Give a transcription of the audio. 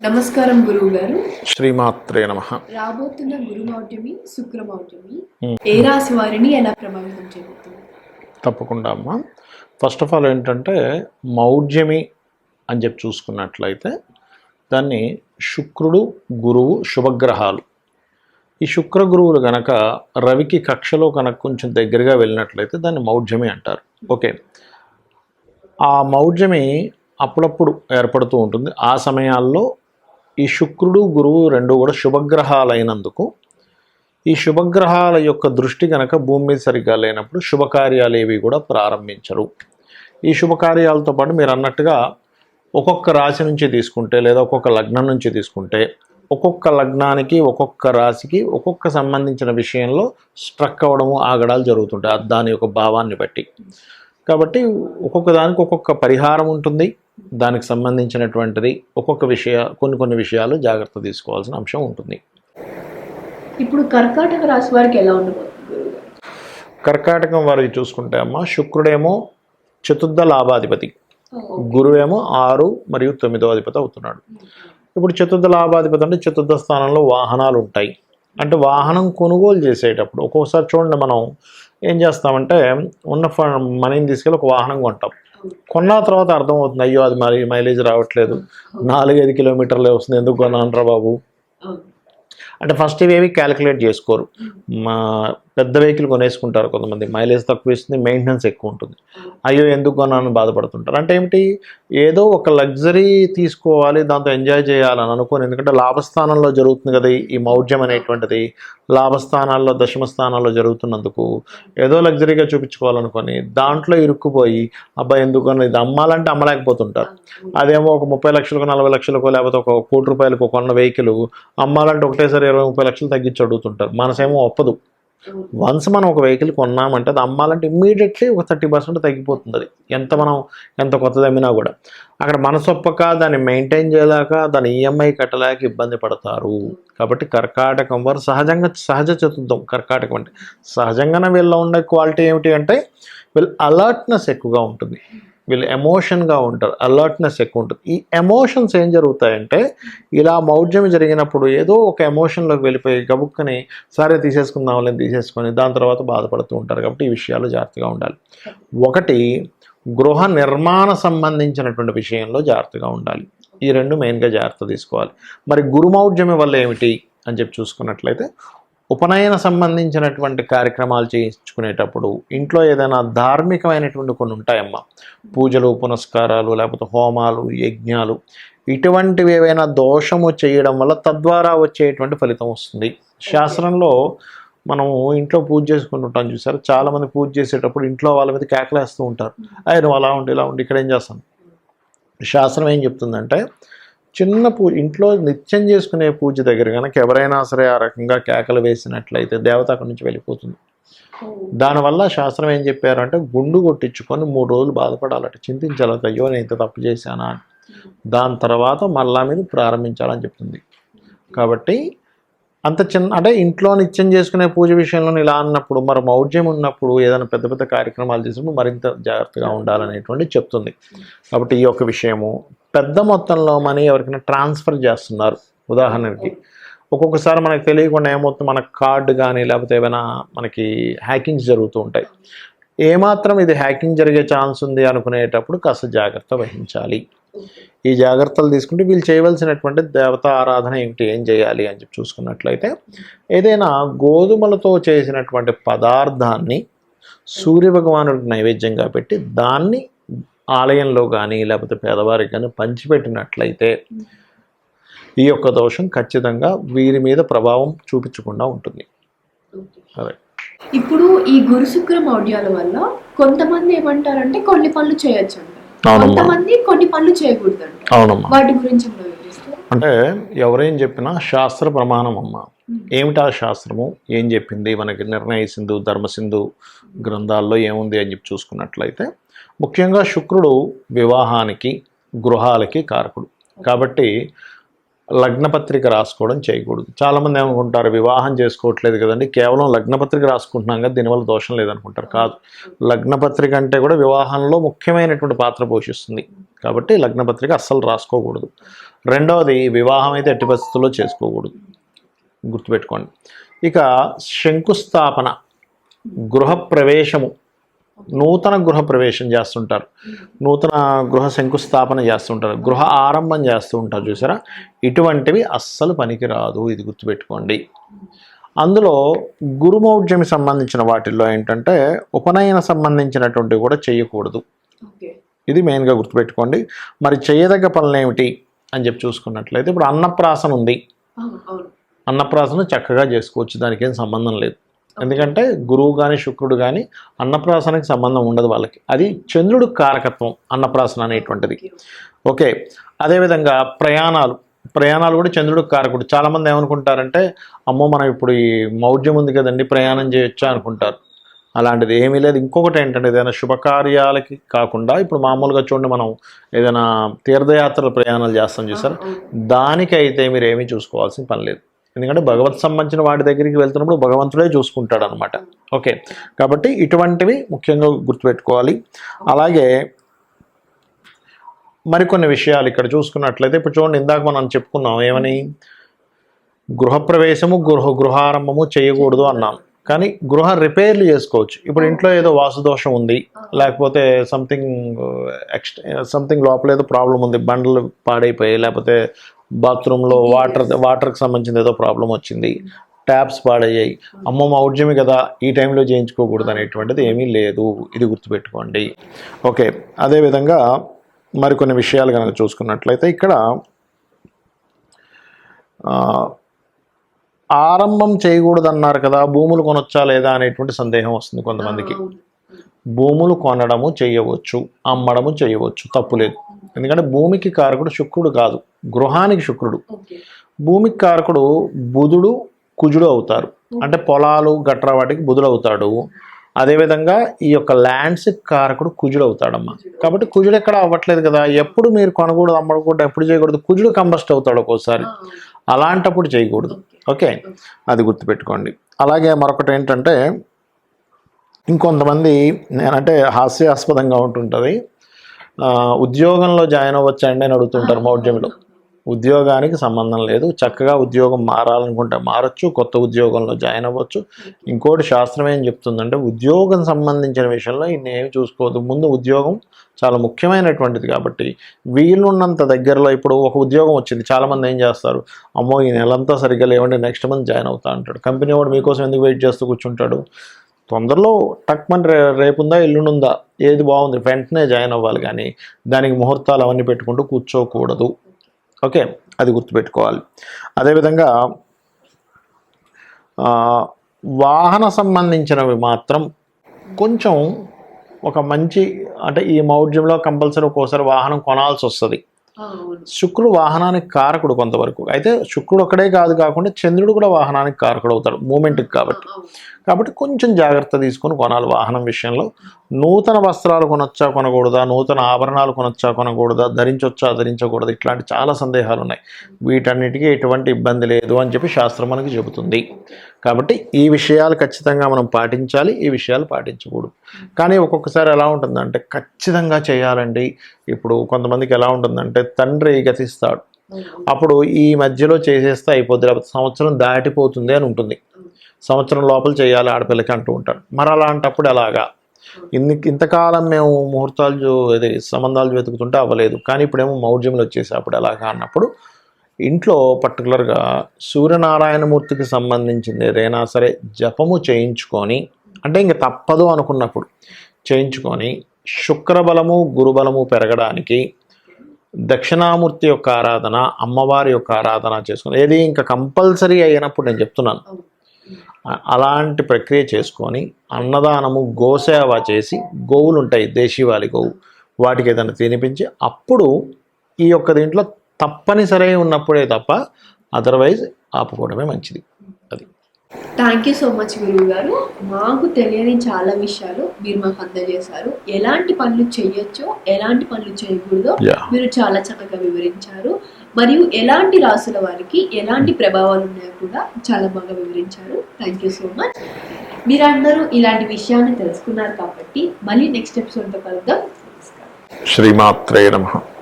నమస్కారం గురువు గారు. శ్రీమాత్రే నమః. రాబోతున్న గురుమౌఢ్యమి, శుక్రమౌఢ్యమి ఏ రాశి వారిని ఎలా ప్రభావితం చేయబోతుంది? తప్పకుండా అమ్మా. ఫస్ట్ ఆఫ్ ఆల్ ఏంటంటే మౌఢ్యమి అని చెప్పి చూసుకున్నట్లయితే దాన్ని శుక్రుడు, గురువు, శుభగ్రహాలు. ఈ శుక్ర గురువులు గనక రవికి కక్షలో కనుక కొంచెం దగ్గరగా వెళ్ళినట్లయితే దాన్ని మౌఢ్యమి అంటారు. ఓకే, ఆ మౌఢ్యమి అప్పుడప్పుడు ఏర్పడుతూ ఉంటుంది. ఆ సమయాల్లో ఈ శుక్రుడు, గురువు రెండు కూడా శుభగ్రహాలైనందుకు ఈ శుభగ్రహాల యొక్క దృష్టి కనుక భూమి మీద సరిగ్గా లేనప్పుడు శుభకార్యాలు ఏవి కూడా ప్రారంభించరు. ఈ శుభకార్యాలతో పాటు మీరు అన్నట్టుగా ఒక్కొక్క రాశి నుంచి తీసుకుంటే లేదా ఒక్కొక్క లగ్నం నుంచి తీసుకుంటే ఒక్కొక్క లగ్నానికి ఒక్కొక్క రాశికి ఒక్కొక్క సంబంధించిన విషయంలో స్ట్రక్ అవ్వడము, ఆగడాలు జరుగుతుంటాయి దాని యొక్క భావాన్ని బట్టి. కాబట్టి ఒక్కొక్క దానికి ఒక్కొక్క పరిహారం ఉంటుంది. దానికి సంబంధించినటువంటిది ఒక్కొక్క కొన్ని విషయాలు జాగ్రత్త తీసుకోవాల్సిన అంశం ఉంటుంది. ఇప్పుడు కర్కాటక రాశి వారికి ఎలా ఉండబోతుంది? కర్కాటకం వారికి చూసుకుంటే అమ్మ, శుక్రుడేమో చతుర్థ లాభాధిపతి, గురువేమో 6 మరియు 9వ అధిపతి అవుతున్నాడు. ఇప్పుడు చతుర్థ లాభాధిపతి అంటే చతుర్థ స్థానంలో వాహనాలు ఉంటాయి. అంటే వాహనం కొనుగోలు చేసేటప్పుడు ఒక్కొక్కసారి చూడండి, మనం ఏం చేస్తామంటే ఉన్న మనీని తీసుకెళ్ళి ఒక వాహనం కొంటాం. కొన్న తర్వాత అర్థమవుతుంది, అయ్యో అది మరి మైలేజ్ రావట్లేదు, 4-5 కిలోమీటర్లే వస్తుంది, ఎందుకు కొన్నానరా బాబు అంటే ఫస్ట్ ఇవేవి క్యాలిక్యులేట్ చేసుకోరు. మా పెద్ద వెహికల్ కొనేసుకుంటారు కొంతమంది, మైలేజ్ తక్కువ ఇస్తుంది, మెయింటెనెన్స్ ఎక్కువ ఉంటుంది, అయ్యో ఎందుకు కొన్నాను బాధపడుతుంటారు. అంటే ఏమిటి, ఏదో ఒక లగ్జరీ తీసుకోవాలి, దాంతో ఎంజాయ్ చేయాలని అనుకోని, ఎందుకంటే లాభస్థానంలో జరుగుతుంది కదా ఈ మౌఢ్యం అనేటువంటిది. లాభస్థానాల్లో దశమ స్థానాల్లో జరుగుతున్నందుకు ఏదో లగ్జరీగా చూపించుకోవాలనుకొని దాంట్లో ఇరుక్కుపోయి అబ్బాయి ఎందుకు ఇది అమ్మాలంటే అమ్మలేకపోతుంటారు. అదేమో ఒక 30 లక్షలకు 40 లక్షలకు లేకపోతే ఒక 1 కోటి రూపాయలకు కొన్న వెహికల్ అమ్మాలంటే ఒకటేసారి 20-30 లక్షలు తగ్గించి అడుగుతుంటారు. మనసేమో ఒప్పదు. వన్స్ మనం ఒక వెహికల్ కొన్నామంటే అది అమ్మాలంటే ఇమ్మీడియట్లీ ఒక 30% తగ్గిపోతుంది. అది ఎంత కొత్తది అమ్మినా కూడా అక్కడ మనసొప్పక దాన్ని మెయింటైన్ చేయలేక దాని ఈఎంఐ కట్టలేక ఇబ్బంది పడతారు. కాబట్టి కర్కాటకం వారు సహజ చతుర్థం. కర్కాటకం అంటే సహజంగానే వీళ్ళలో ఉండే క్వాలిటీ ఏమిటి అంటే వీళ్ళు అలర్ట్నెస్ ఎక్కువగా ఉంటుంది, వీళ్ళు ఎమోషన్గా ఉంటారు, అలర్ట్నెస్ ఎక్కువ ఉంటుంది. ఈ ఎమోషన్స్ ఏం జరుగుతాయంటే ఇలా మౌఢ్యం జరిగినప్పుడు ఏదో ఒక ఎమోషన్లోకి వెళ్ళిపోయి గబుక్కని సరే తీసేసుకుందాం తీసేసుకొని దాని తర్వాత బాధపడుతూ ఉంటారు. కాబట్టి ఈ విషయాలు జాగ్రత్తగా ఉండాలి. ఒకటి, గృహ నిర్మాణ సంబంధించినటువంటి విషయంలో జాగ్రత్తగా ఉండాలి. ఈ రెండు మెయిన్గా జాగ్రత్త తీసుకోవాలి. మరి గురుమౌఢ్యం వల్ల ఏమిటి అని చెప్పి చూసుకున్నట్లయితే ఉపనయన సంబంధించినటువంటి కార్యక్రమాలు చేయించుకునేటప్పుడు ఇంట్లో ఏదైనా ధార్మికమైనటువంటి కొన్ని ఉంటాయమ్మ, పూజలు, పునస్కారాలు, లేకపోతే హోమాలు, యజ్ఞాలు, ఇటువంటివి ఏవైనా దోషము చేయడం వల్ల తద్వారా వచ్చేటువంటి ఫలితం వస్తుంది. శాస్త్రంలో మనము ఇంట్లో పూజ చేసుకుంటుంటాం చూసారు, చాలామంది పూజ చేసేటప్పుడు ఇంట్లో వాళ్ళ మీద కేకలేస్తూ ఉంటారు, అయ్యి నువ్వు అలా ఉండి ఇలా ఉండి ఇక్కడ ఏం చేస్తాను. శాస్త్రం ఏం చెప్తుందంటే చిన్న పూజ ఇంట్లో నిత్యం చేసుకునే పూజ దగ్గర కనుక ఎవరైనా సరే ఆ రకంగా కేకలు వేసినట్లయితే దేవత అక్కడి నుంచి వెళ్ళిపోతుంది. దానివల్ల శాస్త్రం ఏం చెప్పారంటే గుండు కొట్టించుకొని 3 రోజులు బాధపడాలట, చింతించాలట, అయ్యో నేను ఇంత తప్పు చేశానా అని. దాని తర్వాత మళ్ళా మీద ప్రారంభించాలని చెప్తుంది. కాబట్టి అంత అంటే ఇంట్లో నిత్యం చేసుకునే పూజ విషయంలో ఇలా అన్నప్పుడు మరి మౌఢ్యం ఉన్నప్పుడు ఏదైనా పెద్ద పెద్ద కార్యక్రమాలు చేసినప్పుడు మరింత జాగ్రత్తగా ఉండాలనేటువంటి చెప్తుంది. కాబట్టి ఈ యొక్క విషయము, పెద్ద మొత్తంలో మనీ ఎవరికైనా ట్రాన్స్ఫర్ చేస్తున్నారు, ఉదాహరణకి ఒక్కొక్కసారి మనకు తెలియకుండా ఏమవుతుంది, మన కార్డు కానీ లేకపోతే ఏమైనా మనకి హ్యాకింగ్స్ జరుగుతూ ఉంటాయి. ఏమాత్రం ఇది హ్యాకింగ్ జరిగే ఛాన్స్ ఉంది అనుకునేటప్పుడు కాస్త జాగ్రత్త వహించాలి. ఈ జాగ్రత్తలు తీసుకుంటే వీళ్ళు చేయవలసినటువంటి దేవతా ఆరాధన ఏమిటి, ఏం చేయాలి అని చెప్పి చూసుకున్నట్లయితే ఏదైనా గోధుమలతో చేసినటువంటి పదార్థాన్ని సూర్యభగవానుడికి నైవేద్యంగా పెట్టి దాన్ని ఆలయంలో కానీ లేకపోతే పేదవారికి కానీ పంచిపెట్టినట్లయితే ఈ యొక్క దోషం ఖచ్చితంగా వీరి మీద ప్రభావం చూపించకుండా ఉంటుంది. సరే, ఇప్పుడు ఈ గురు శుక్ర మౌఢ్యాల వల్ల కొంతమంది ఏమంటారంటే కొన్ని పనులు చేయొచ్చు అంటారు, కొంతమంది కొన్ని పనులు చేయకూడదు అంటారు. అవునమ్మా, వాటి గురించి అంటే ఎవరేం చెప్పినా శాస్త్ర ప్రమాణం అమ్మ. ఏమిటా శాస్త్రము ఏం చెప్పింది మనకి, నిర్ణయ సింధు, ధర్మసింధు గ్రంథాల్లో ఏముంది అని చెప్పి చూసుకున్నట్లయితే ముఖ్యంగా శుక్రుడు వివాహానికి, గృహాలకి కారకుడు. కాబట్టి లగ్నపత్రిక రాసుకోవడం చేయకూడదు. చాలామంది ఏమనుకుంటారు, వివాహం చేసుకోవట్లేదు కదండి, కేవలం లగ్నపత్రిక రాసుకుంటున్నాం కదా దీనివల్ల దోషం లేదనుకుంటారు. కాదు, లగ్నపత్రిక అంటే కూడా వివాహంలో ముఖ్యమైనటువంటి పాత్ర పోషిస్తుంది. కాబట్టి లగ్నపత్రిక అస్సలు రాసుకోకూడదు. రెండవది, వివాహం అయితే ఎట్టి పరిస్థితుల్లో చేసుకోకూడదు, గుర్తుపెట్టుకోండి. ఇక శంకుస్థాపన, గృహప్రవేశము, నూతన గృహప్రవేశం చేస్తుంటారు, నూతన గృహ శంకుస్థాపన చేస్తుంటారు, గృహ ఆరంభం చేస్తూ ఉంటారు చూసారా, ఇటువంటివి అస్సలు పనికిరాదు, ఇది గుర్తుపెట్టుకోండి. అందులో గురుమౌఢ్యం సంబంధించిన వాటిల్లో ఏంటంటే ఉపనయన సంబంధించినటువంటివి కూడా చేయకూడదు, ఇది మెయిన్గా గుర్తుపెట్టుకోండి. మరి చేయదగ్గ పనులు ఏమిటి అని చెప్పి చూసుకున్నట్లయితే, ఇప్పుడు అన్నప్రాసన ఉంది, అన్నప్రాసన చక్కగా చేసుకోవచ్చు, దానికి ఏం సంబంధం లేదు. ఎందుకంటే గురువు కానీ శుక్రుడు కానీ అన్నప్రాసనకి సంబంధం ఉండదు వాళ్ళకి, అది చంద్రుడు కారకత్వం అన్నప్రాసన అనేటువంటిది. ఓకే, అదేవిధంగా ప్రయాణాలు కూడా చంద్రుడు కారకుడు. చాలామంది ఏమనుకుంటారంటే, అమ్మో మనం ఇప్పుడు ఈ మౌఢ్యం ఉంది కదండి ప్రయాణం చేయొచ్చా అనుకుంటారు. అలాంటిది ఏమీ లేదు. ఇంకొకటి ఏంటంటే, ఏదైనా శుభకార్యాలకి కాకుండా ఇప్పుడు మామూలుగా చూడండి, మనం ఏదైనా తీర్థయాత్రల ప్రయాణాలు చేస్తాం చూసారు, దానికైతే మీరు ఏమీ చూసుకోవాల్సిన పని లేదు. ఎందుకంటే భగవత్ సంబంధించిన వాటి దగ్గరికి వెళ్తున్నప్పుడు భగవంతుడే చూసుకుంటాడు అనమాట. ఓకే, కాబట్టి ఇటువంటివి ముఖ్యంగా గుర్తుపెట్టుకోవాలి. అలాగే మరికొన్ని విషయాలు ఇక్కడ చూసుకున్నట్లయితే, ఇప్పుడు చూడండి, ఇందాక మనం చెప్పుకున్నాం ఏమని, గృహప్రవేశము గృహారంభము చేయకూడదు అన్నాం, కానీ గృహ రిపేర్లు చేసుకోవచ్చు. ఇప్పుడు ఇంట్లో ఏదో వాస్తుదోషం ఉంది, లేకపోతే సంథింగ్ లోపల ఏదో ప్రాబ్లం ఉంది, బండలు పాడైపోయాయి, లేకపోతే బాత్రూంలో వాటర్కి సంబంధించిన ఏదో ప్రాబ్లం వచ్చింది, ట్యాప్స్ పాడయ్యాయి, అమ్మ మౌఢ్యమే కదా ఈ టైంలో చేయించుకోకూడదు అనేటువంటిది ఏమీ లేదు, ఇది గుర్తుపెట్టుకోండి. ఓకే, అదేవిధంగా మరికొన్ని విషయాలు కనుక చూసుకున్నట్లయితే, ఇక్కడ ఆరంభం చేయకూడదు అన్నారు కదా, భూములు కొనొచ్చా లేదా అనేటువంటి సందేహం వస్తుంది కొంతమందికి. భూములు కొనడము చేయవచ్చు, అమ్మడము చేయవచ్చు, తప్పులేదు. ఎందుకంటే భూమికి కారకుడు శుక్రుడు కాదు, గృహానికి శుక్రుడు. భూమికి కారకుడు బుధుడు కుజుడు అవుతారు, అంటే పొలాలు గట్రా వాటికి బుధుడు అవుతాడు. అదేవిధంగా ఈ యొక్క ల్యాండ్స్ కారకుడు కుజుడు అవుతాడమ్మా. కాబట్టి కుజుడు ఎక్కడ అవ్వట్లేదు కదా, ఎప్పుడు మీరు కొనకూడదు అమ్మకూడదు ఎప్పుడు చేయకూడదు, కుజుడు కంబస్ట్ అవుతాడు ఒక్కోసారి, అలాంటప్పుడు చేయకూడదు. ఓకే, అది గుర్తుపెట్టుకోండి. అలాగే మరొకటి ఏంటంటే, ఇంకొంతమంది నేనంటే హాస్యాస్పదంగా ఉంటుంటుంది, ఉద్యోగంలో జాయిన్ అవ్వచ్చండి అని అడుగుతుంటారు మౌఢ్యంలో. ఉద్యోగానికి సంబంధం లేదు, చక్కగా ఉద్యోగం మారాలనుకుంటే మారచ్చు, కొత్త ఉద్యోగంలో జాయిన్ అవ్వచ్చు. ఇంకోటి శాస్త్రం ఏం చెప్తుందంటే, ఉద్యోగం సంబంధించిన విషయంలో ఇన్నేమి చూసుకోవద్దు, ముందు ఉద్యోగం చాలా ముఖ్యమైనటువంటిది. కాబట్టి వీలున్నంత దగ్గరలో, ఇప్పుడు ఒక ఉద్యోగం వచ్చింది, చాలామంది ఏం చేస్తారు, అమ్మో ఈ నెలంతా సరిగ్గా లేవండి నెక్స్ట్ మంత్ జాయిన్ అవుతా అంటాడు. కంపెనీ వాడు మీకోసం ఎందుకు వెయిట్ చేస్తూ కూర్చుంటాడు, తొందరలో టక్మని రేపుందా ఎల్లుండుందా ఏది బాగుంది వెంటనే జాయిన్ అవ్వాలి, కానీ దానికి ముహూర్తాలు అవన్నీ పెట్టుకుంటూ కూర్చోకూడదు. ఓకే, అది గుర్తుపెట్టుకోవాలి. అదేవిధంగా వాహన సంబంధించినవి మాత్రం కొంచెం ఒక మంచి, అంటే ఈ మౌఢ్యంలో కంపల్సరీ ఒక్కోసారి వాహనం కొనాల్సి వస్తుంది. శుక్రుడు వాహనానికి కారకుడు కొంతవరకు, అయితే శుక్రుడు ఒక్కడే కాకుండా చంద్రుడు కూడా వాహనానికి కారకుడు అవుతాడు మూమెంట్కి. కాబట్టి కొంచెం జాగ్రత్త తీసుకొని కొనాలి వాహనం విషయంలో. నూతన వస్త్రాలు కొనొచ్చా కొనకూడదా, నూతన ఆభరణాలు కొనొచ్చా కొనకూడదా, ధరించొచ్చా ధరించకూడదు, ఇట్లాంటి చాలా సందేహాలు ఉన్నాయి. వీటన్నిటికీ ఎటువంటి ఇబ్బంది లేదు అని చెప్పి శాస్త్రం మనకి చెబుతుంది. కాబట్టి ఈ విషయాలు ఖచ్చితంగా మనం పాటించాలి, ఈ విషయాలు పాటించకూడదు. కానీ ఒక్కొక్కసారి ఎలా ఉంటుందంటే, ఖచ్చితంగా చేయాలండి. ఇప్పుడు కొంతమందికి ఎలా ఉంటుందంటే, తండ్రి గతిస్తాడు, అప్పుడు ఈ మధ్యలో చేసేస్తే అయిపోద్ది, లేకపోతే సంవత్సరం దాటిపోతుంది అని ఉంటుంది, సంవత్సరం లోపల చేయాలి ఆడపిల్లకి అంటూ ఉంటారు. మరి అలాంటప్పుడు ఎలాగా, ఇంతకాలం మేము ముహూర్తాలు సంబంధాలు వెతుకుతుంటే అవ్వలేదు, కానీ ఇప్పుడేమో మౌఢ్యంలో వచ్చేసి అప్పుడు ఎలాగా అన్నప్పుడు, ఇంట్లో పర్టికులర్గా సూర్యనారాయణమూర్తికి సంబంధించింది ఏదైనా సరే జపము చేయించుకొని, అంటే ఇంక తప్పదు అనుకున్నప్పుడు చేయించుకొని, శుక్రబలము గురుబలము పెరగడానికి దక్షిణామూర్తి యొక్క ఆరాధన, అమ్మవారి యొక్క ఆరాధన చేసుకొని, ఏది ఇంకా కంపల్సరీ అయినప్పుడు నేను చెప్తున్నాను, అలాంటి ప్రక్రియ చేసుకొని అన్నదానము గోసేవ చేసి, గోవులు ఉంటాయి దేశీవాలి గోవు, వాటికి ఏదైనా తినిపించి, అప్పుడు ఈ యొక్క దీంట్లో తప్పనిసరి ఉన్నప్పుడే తప్ప అదర్వైజ్ ఆపుకోవడమే మంచిది. అది. థ్యాంక్ యూ సో మచ్ గురువు గారు, మాకు తెలియని చాలా విషయాలు మీరు మాకు అందజేశారు. ఎలాంటి పనులు చేయొచ్చో ఎలాంటి పనులు చేయకూడదో మీరు చాలా చక్కగా వివరించారు. మరియు ఎలాంటి రాసుల వారికి ఎలాంటి ప్రభావాలు ఉన్నాయో కూడా చాలా బాగా వివరించారు. Thank you so much. మీరందరూ ఇలాంటి విషయాన్ని తెలుసుకున్నారు కాబట్టి మళ్ళీ నెక్స్ట్ ఎపిసోడ్తో కలుద్దాం. నమస్కారం. శ్రీమాత్రే నమః.